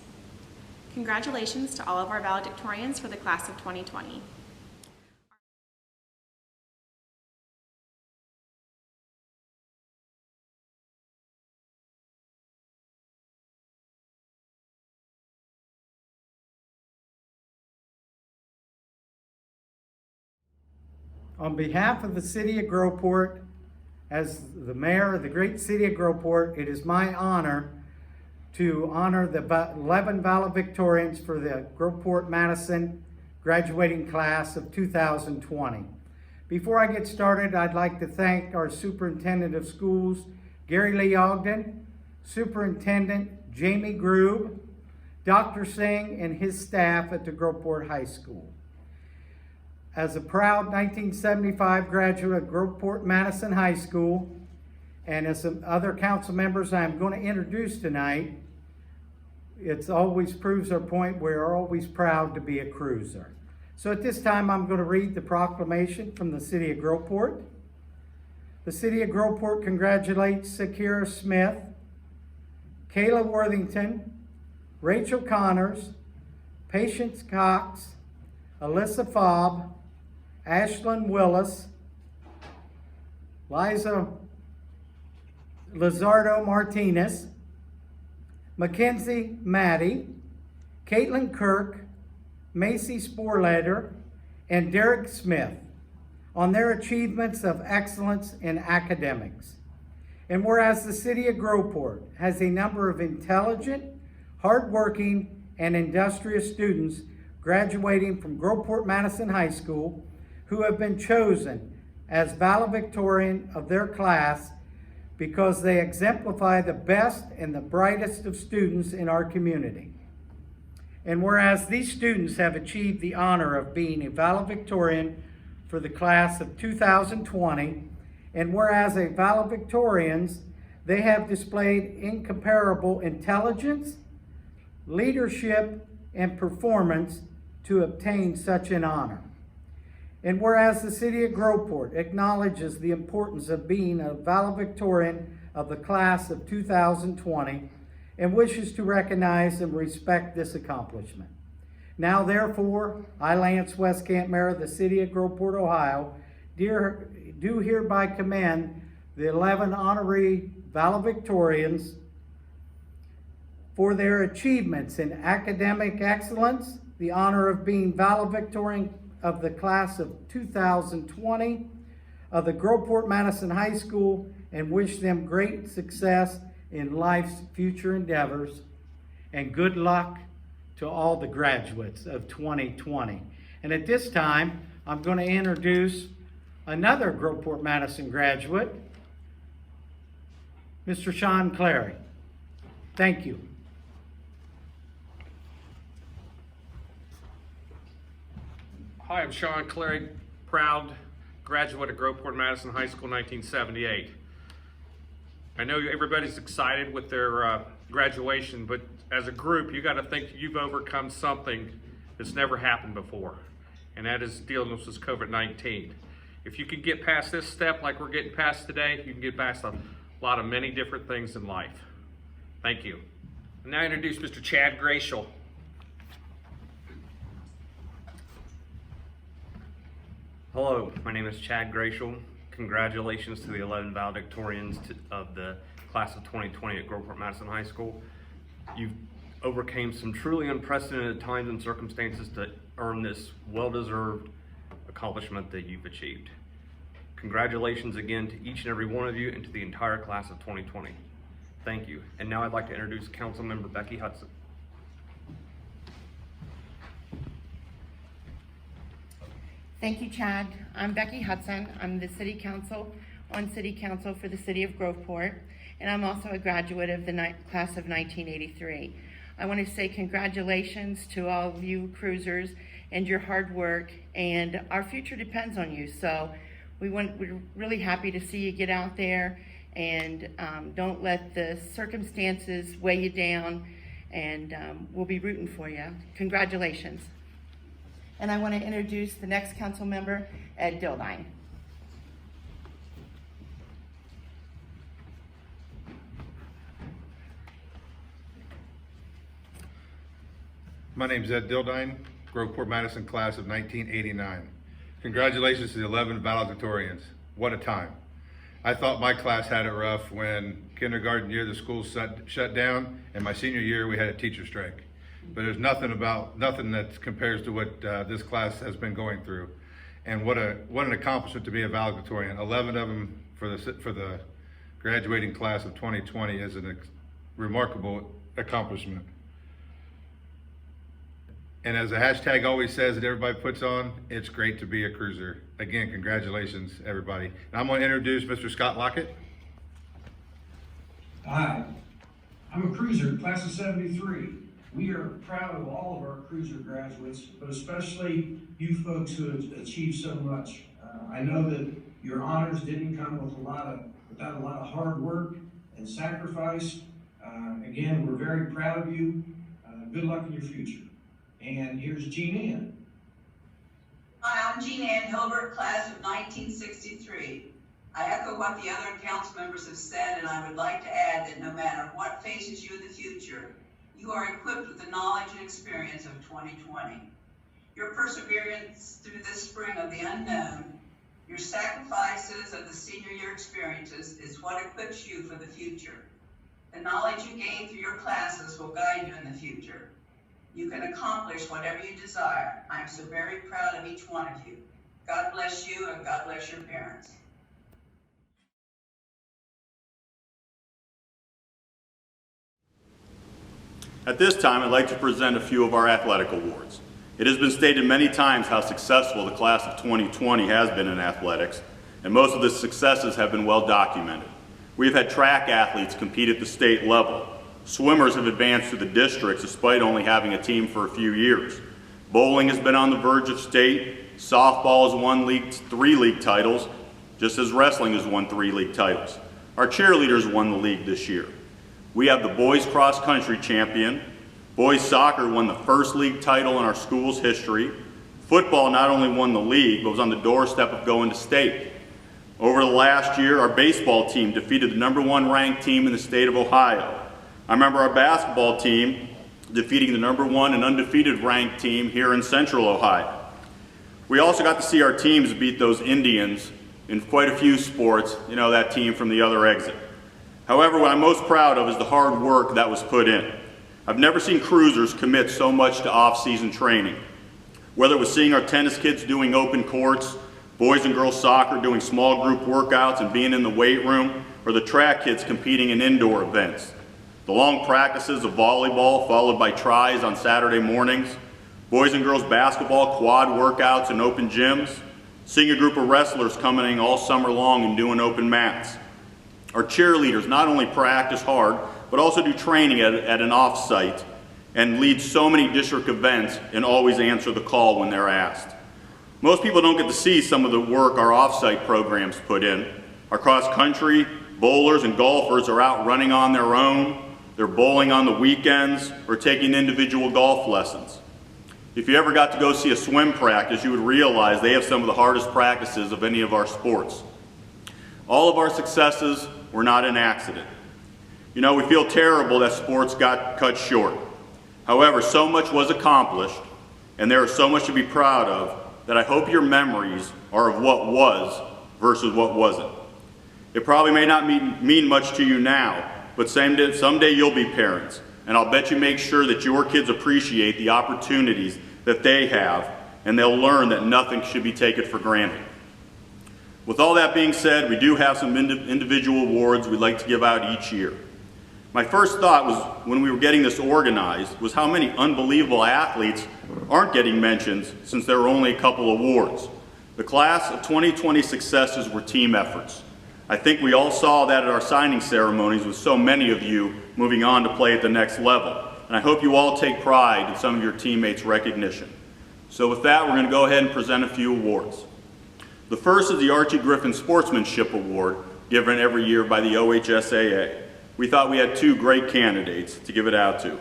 Congratulations to all of our valedictorians for the class of 2020. On behalf of the City of Groveport, as the mayor of the great city of Groveport, it is my honor to honor the 11 valedictorians for the Groveport-Madison graduating class of 2020. Before I get started, I'd like to thank our Superintendent of Schools, Gary Lee Ogden, Superintendent Jamie Grube, Dr. Singh, and his staff at the Groveport High School. As a proud 1975 graduate of Groveport-Madison High School, and as some other council members I'm going to introduce tonight, it always proves our point, we're always proud to be a cruiser. So at this time, I'm going to read the proclamation from the City of Groveport. The City of Groveport congratulates Sakira Smith, Kayla Worthington, Rachel Connors, Patience Cox, Alyssa Fobb, Ashlyn Willis, Liza Lizardo Martinez, Mackenzie Maddie, Caitlin Kirk, Macy Sporleader, and Derek Smith on their achievements of excellence in academics. And whereas the City of Groveport has a number of intelligent, hardworking, and industrious students graduating from Groveport-Madison High School who have been chosen as valedictorian of their class, because they exemplify the best and the brightest of students in our community. And whereas these students have achieved the honor of being a valedictorian for the class of 2020, and whereas a valedictorians, they have displayed incomparable intelligence, leadership, and performance to obtain such an honor. And whereas the City of Groveport acknowledges the importance of being a valedictorian of the class of 2020 and wishes to recognize and respect this accomplishment. Now therefore, I, Lance Westcamp, Mayor of the City of Groveport, Ohio, do hereby commend the 11 honorary valedictorians for their achievements in academic excellence, the honor of being valedictorian of the class of 2020 of the Groveport Madison High School, and wish them great success in life's future endeavors, and good luck to all the graduates of 2020. And at this time, I'm going to introduce another Groveport Madison graduate, Mr. Sean Clary. Thank you. Hi, I'm Sean Clary, proud graduate of Groveport Madison High School 1978. I know everybody's excited with their graduation, but as a group, you got to think you've overcome something that's never happened before, and that is dealing with this COVID-19. If you can get past this step like we're getting past today, you can get past a lot of many different things in life. Thank you. And now I introduce Mr. Chad Gratial. Hello, my name is Chad Gratial. Congratulations to the 11 valedictorians of the class of 2020 at Groveport Madison High School. You've overcame some truly unprecedented times and circumstances to earn this well-deserved accomplishment that you've achieved. Congratulations again to each and every one of you and to the entire class of 2020. Thank you. And now I'd like to introduce Councilmember Becky Hudson. Thank you, Chad. I'm Becky Hudson. I'm the City Council for the City of Groveport, and I'm also a graduate of the class of 1983. I want to say congratulations to all of you cruisers and your hard work, and our future depends on you. So we're really happy to see you get out there, and don't let the circumstances weigh you down, and we'll be rooting for you. Congratulations. And I want to introduce the next council member, Ed Dildine. My name is Ed Dildine, Groveport Madison class of 1989. Congratulations to the 11 valedictorians. What a time. I thought my class had it rough when kindergarten year the school shut down, and my senior year we had a teacher strike. But there's nothing that compares to what this class has been going through. And what an accomplishment to be a valedictorian. 11 of them for the graduating class of 2020 is a remarkable accomplishment. And as the hashtag always says that everybody puts on, it's great to be a cruiser. Again, congratulations, everybody. And I'm going to introduce Mr. Scott Lockett. Hi, I'm a cruiser, class of 73. We are proud of all of our cruiser graduates, but especially you folks who have achieved so much. I know that your honors didn't come without a lot of hard work and sacrifice. Again, we're very proud of you. Good luck in your future. And here's Jean Ann. Hi, I'm Jean Ann Hilbert, class of 1963. I echo what the other council members have said, and I would like to add that no matter what faces you in the future, you are equipped with the knowledge and experience of 2020. Your perseverance through this spring of the unknown, your sacrifices of the senior year experiences is what equips you for the future. The knowledge you gain through your classes will guide you in the future. You can accomplish whatever you desire. I am so very proud of each one of you. God bless you and God bless your parents. At this time, I'd like to present a few of our athletic awards. It has been stated many times how successful the class of 2020 has been in athletics, and most of the successes have been well documented. We've had track athletes compete at the state level. Swimmers have advanced to the districts despite only having a team for a few years. Bowling has been on the verge of state. Softball has won 3 league titles, just as wrestling has won 3 league titles. Our cheerleaders won the league this year. We have the boys cross country champion. Boys soccer won the first league title in our school's history. Football not only won the league, but was on the doorstep of going to state. Over the last year, our baseball team defeated the #1 ranked team in the state of Ohio. I remember our basketball team defeating the #1 and undefeated ranked team here in Central Ohio. We also got to see our teams beat those Indians in quite a few sports, you know, that team from the other exit. However, what I'm most proud of is the hard work that was put in. I've never seen cruisers commit so much to off-season training. Whether it was seeing our tennis kids doing open courts, boys and girls soccer doing small group workouts and being in the weight room, or the track kids competing in indoor events. The long practices of volleyball followed by tries on Saturday mornings, boys and girls basketball quad workouts in open gyms, seeing a group of wrestlers coming all summer long and doing open mats. Our cheerleaders not only practice hard, but also do training at an off-site and lead so many district events and always answer the call when they're asked. Most people don't get to see some of the work our off-site programs put in. Our cross-country, bowlers, and golfers are out running on their own. They're bowling on the weekends or taking individual golf lessons. If you ever got to go see a swim practice, you would realize they have some of the hardest practices of any of our sports. All of our successes were not an accident. You know, we feel terrible that sports got cut short. However, so much was accomplished, and there is so much to be proud of, that I hope your memories are of what was versus what wasn't. It probably may not mean much to you now, but someday you'll be parents, and I'll bet you make sure that your kids appreciate the opportunities that they have, and they'll learn that nothing should be taken for granted. With all that being said, we do have some individual awards we'd like to give out each year. My first thought was, when we were getting this organized, was how many unbelievable athletes aren't getting mentions since there were only a couple awards. The class of 2020 successes were team efforts. I think we all saw that at our signing ceremonies with so many of you moving on to play at the next level. And I hope you all take pride in some of your teammates' recognition. So with that, we're going to go ahead and present a few awards. The first is the Archie Griffin Sportsmanship Award, given every year by the OHSAA. We thought we had 2 great candidates to give it out to.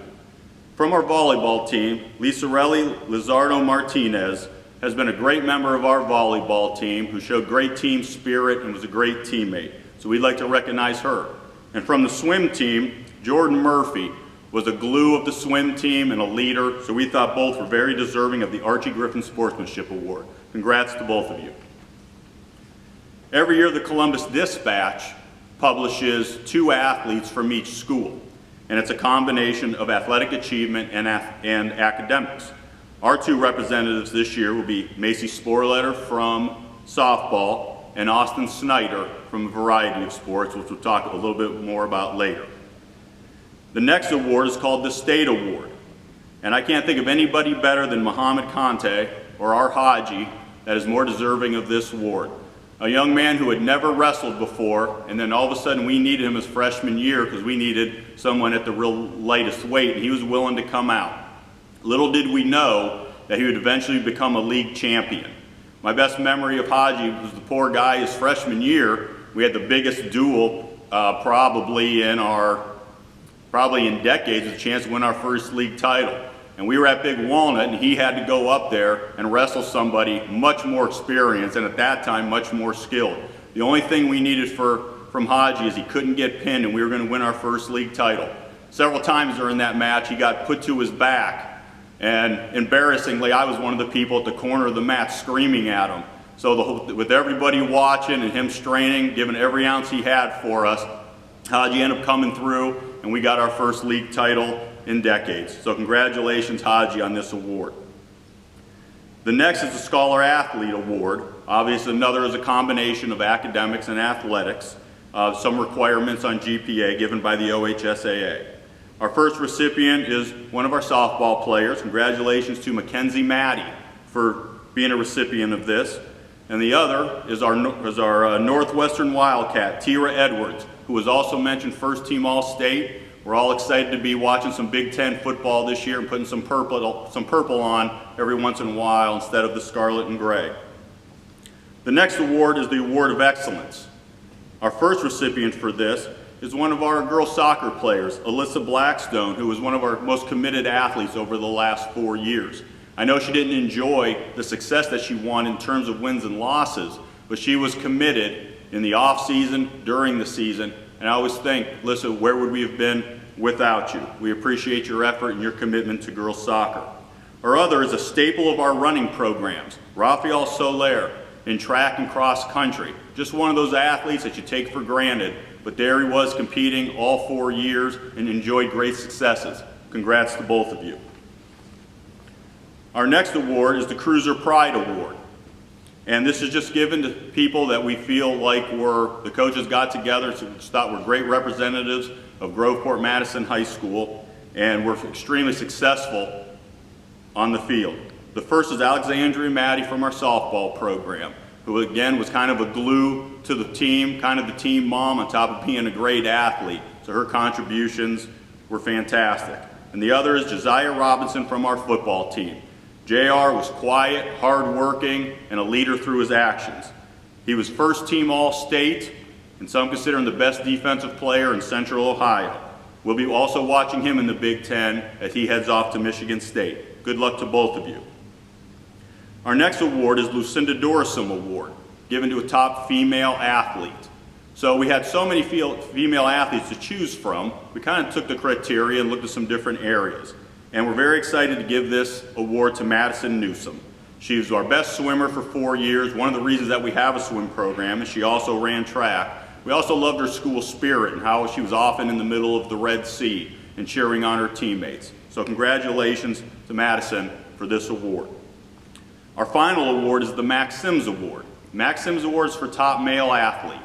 From our volleyball team, Lisarelli Lizardo Martinez has been a great member of our volleyball team who showed great team spirit and was a great teammate. So we'd like to recognize her. And from the swim team, Jordan Murphy was the glue of the swim team and a leader, so we thought both were very deserving of the Archie Griffin Sportsmanship Award. Congrats to both of you. Every year, the Columbus Dispatch publishes 2 athletes from each school, and it's a combination of athletic achievement and academics. Our 2 representatives this year will be Macy Sporletter from softball and Austin Snyder from a variety of sports, which we'll talk a little bit more about later. The next award is called the State Award, and I can't think of anybody better than Muhammad Kante, or our Haji, that is more deserving of this award. A young man who had never wrestled before, and then all of a sudden we needed him his freshman year because we needed someone at the real lightest weight, and he was willing to come out. Little did we know that he would eventually become a league champion. My best memory of Haji was the poor guy his freshman year. We had the biggest duel probably in decades, with a chance to win our first league title. And we were at Big Walnut, and he had to go up there and wrestle somebody much more experienced, and at that time, much more skilled. The only thing we needed from Haji is he couldn't get pinned, and we were going to win our first league title. Several times during that match, he got put to his back, and embarrassingly, I was one of the people at the corner of the mat screaming at him. So with everybody watching and him straining, giving every ounce he had for us, Haji ended up coming through, and we got our first league title in decades. So congratulations, Haji, on this award. The next is the Scholar Athlete Award. Obviously, another is a combination of academics and athletics, some requirements on GPA given by the OHSAA. Our first recipient is one of our softball players. Congratulations to Mackenzie Maddie for being a recipient of this. And the other is our Northwestern Wildcat, Tira Edwards. who was also mentioned first team All-State. We're all excited to be watching some Big Ten football this year and putting some purple on every once in a while instead of the scarlet and gray. The next award is the Award of Excellence. Our first recipient for this is one of our girls soccer players, Alyssa Blackstone, who was one of our most committed athletes over the last 4 years. I know she didn't enjoy the success that she won in terms of wins and losses, but she was committed in the off season, during the season, and I always think, Alyssa, where would we have been without you? We appreciate your effort and your commitment to girls soccer. Our other is a staple of our running programs, Rafael Soler, in track and cross country. Just one of those athletes that you take for granted, but there he was competing all 4 years and enjoyed great successes. Congrats to both of you. Our next award is the Cruiser Pride Award. And this is just given to people that we feel like the coaches got together, so we thought were great representatives of Groveport Madison High School, and were extremely successful on the field. The first is Alexandria Maddie from our softball program, who again was kind of a glue to the team, kind of the team mom on top of being a great athlete. So her contributions were fantastic. And the other is Josiah Robinson from our football team. JR was quiet, hardworking, and a leader through his actions. He was first team All-State, and some consider him the best defensive player in Central Ohio. We'll be also watching him in the Big Ten as he heads off to Michigan State. Good luck to both of you. Our next award is Lucinda Dorsum Award, given to a top female athlete. So we had so many female athletes to choose from, we kind of took the criteria and looked at some different areas. And we're very excited to give this award to Madison Newsom. She was our best swimmer for 4 years. One of the reasons that we have a swim program is she also ran track. We also loved her school spirit and how she was often in the middle of the Red Sea and cheering on her teammates. So congratulations to Madison for this award. Our final award is the Max Sims Award. Max Sims Award is for top male athlete.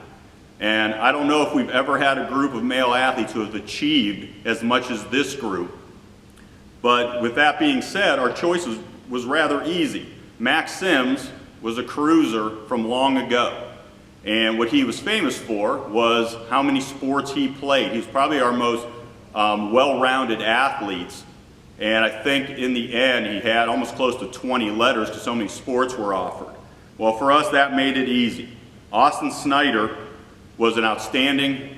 And I don't know if we've ever had a group of male athletes who have achieved as much as this group. But with that being said, our choice was rather easy. Max Sims was a cruiser from long ago. And what he was famous for was how many sports he played. He was probably our most well-rounded athletes. And I think in the end, he had almost close to 20 letters because so many sports were offered. Well, for us, that made it easy. Austin Snyder was an outstanding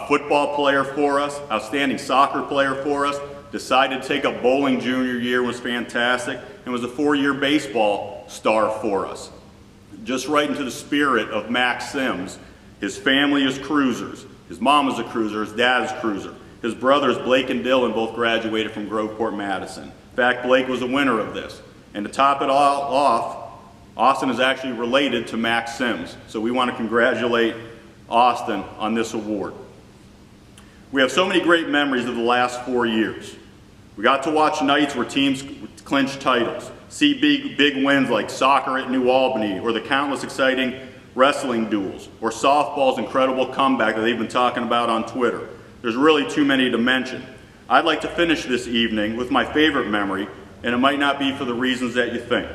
football player for us, outstanding soccer player for us, decided to take up bowling junior year, was fantastic, and was a 4-year baseball star for us. Just right into the spirit of Max Sims. His family is cruisers. His mom is a cruiser, his dad is a cruiser. His brothers, Blake and Dylan, both graduated from Groveport Madison. In fact, Blake was a winner of this. And to top it all off, Austin is actually related to Max Sims. So we want to congratulate Austin on this award. We have so many great memories of the last 4 years. We got to watch nights where teams clinched titles, see big wins like soccer at New Albany, or the countless exciting wrestling duels, or softball's incredible comeback that they've been talking about on Twitter. There's really too many to mention. I'd like to finish this evening with my favorite memory, and it might not be for the reasons that you think.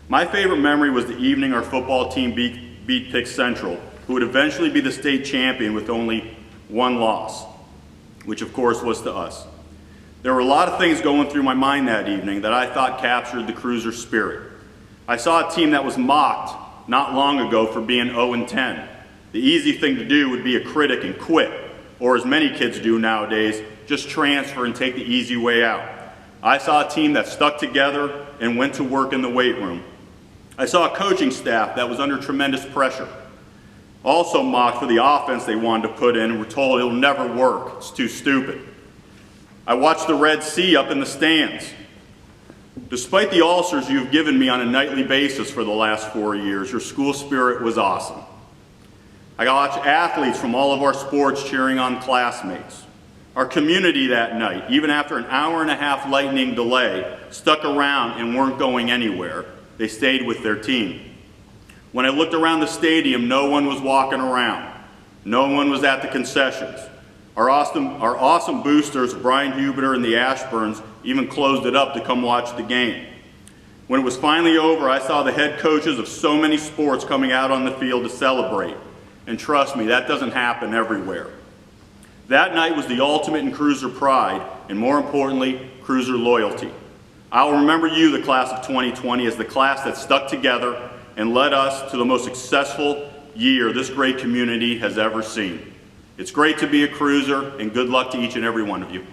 My favorite memory was the evening our football team beat Pick Central, who would eventually be the state champion with only 1 loss, which of course was to us. There were a lot of things going through my mind that evening that I thought captured the cruiser spirit. I saw a team that was mocked not long ago for being 0-10. The easy thing to do would be a critic and quit, or as many kids do nowadays, just transfer and take the easy way out. I saw a team that stuck together and went to work in the weight room. I saw a coaching staff that was under tremendous pressure, also mocked for the offense they wanted to put in and were told it'll never work, it's too stupid. I watched the Red Sea up in the stands. Despite the ulcers you've given me on a nightly basis for the last 4 years, your school spirit was awesome. I watched athletes from all of our sports cheering on classmates. Our community that night, even after an hour-and-a-half lightning delay, stuck around and weren't going anywhere. They stayed with their team. When I looked around the stadium, no one was walking around. No one was at the concessions. Our awesome boosters, Brian Huberter and the Ashburns, even closed it up to come watch the game. When it was finally over, I saw the head coaches of so many sports coming out on the field to celebrate. And trust me, that doesn't happen everywhere. That night was the ultimate in cruiser pride, and more importantly, cruiser loyalty. I will remember you, the class of 2020, as the class that stuck together and led us to the most successful year this great community has ever seen. It's great to be a cruiser, and good luck to each and every one of you.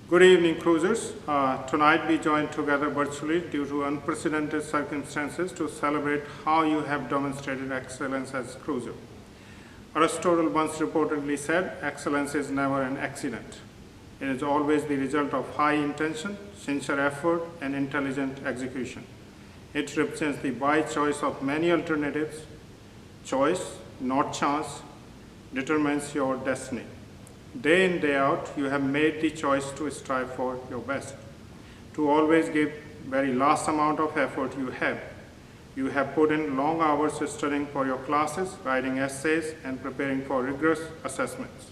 Good evening, cruisers. Tonight we join together virtually due to unprecedented circumstances to celebrate how you have demonstrated excellence as cruiser. Aristotle once reportedly said, excellence is never an accident. It is always the result of high intention, sincere effort, and intelligent execution. It represents the wise choice of many alternatives. Choice, not chance, determines your destiny. Day in, day out, you have made the choice to strive for your best, to always give very last amount of effort you have. You have put in long hours studying for your classes, writing essays, and preparing for rigorous assessments.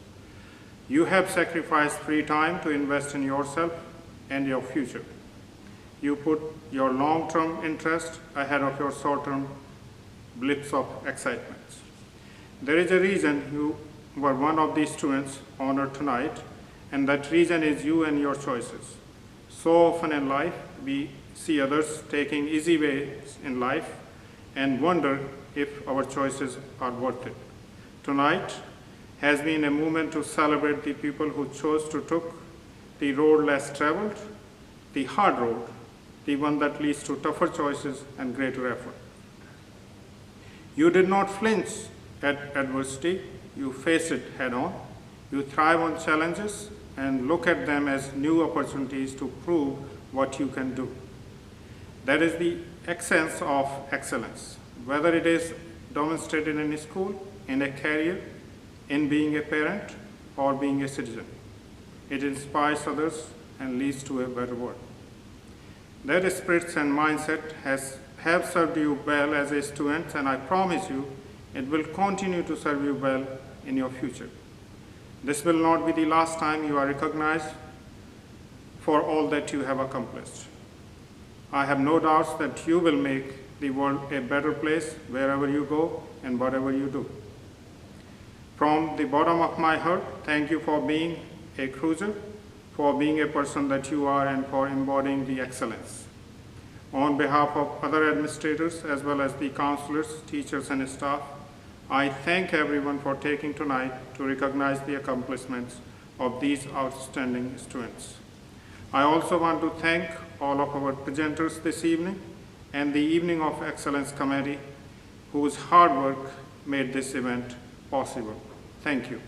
You have sacrificed free time to invest in yourself and your future. You put your long-term interest ahead of your short-term blips of excitement. There is a reason you were one of these students honored tonight, and that reason is you and your choices. So often in life, we see others taking easy ways in life and wonder if our choices are worth it. Tonight has been a moment to celebrate the people who chose to take the road less traveled, the hard road, the one that leads to tougher choices and greater effort. You did not flinch at adversity, you face it head on. You thrive on challenges and look at them as new opportunities to prove what you can do. That is the essence of excellence, whether it is demonstrated in a school, in a career, in being a parent, or being a citizen. It inspires others and leads to a better world. That spirit and mindset have served you well as a student, and I promise you it will continue to serve you well in your future. This will not be the last time you are recognized for all that you have accomplished. I have no doubts that you will make the world a better place wherever you go and whatever you do. From the bottom of my heart, thank you for being a cruiser, for being a person that you are, and for embodying the excellence. On behalf of other administrators as well as the counselors, teachers, and staff, I thank everyone for taking tonight to recognize the accomplishments of these outstanding students. I also want to thank all of our presenters this evening and the Evening of Excellence Committee, whose hard work made this event possible. Thank you.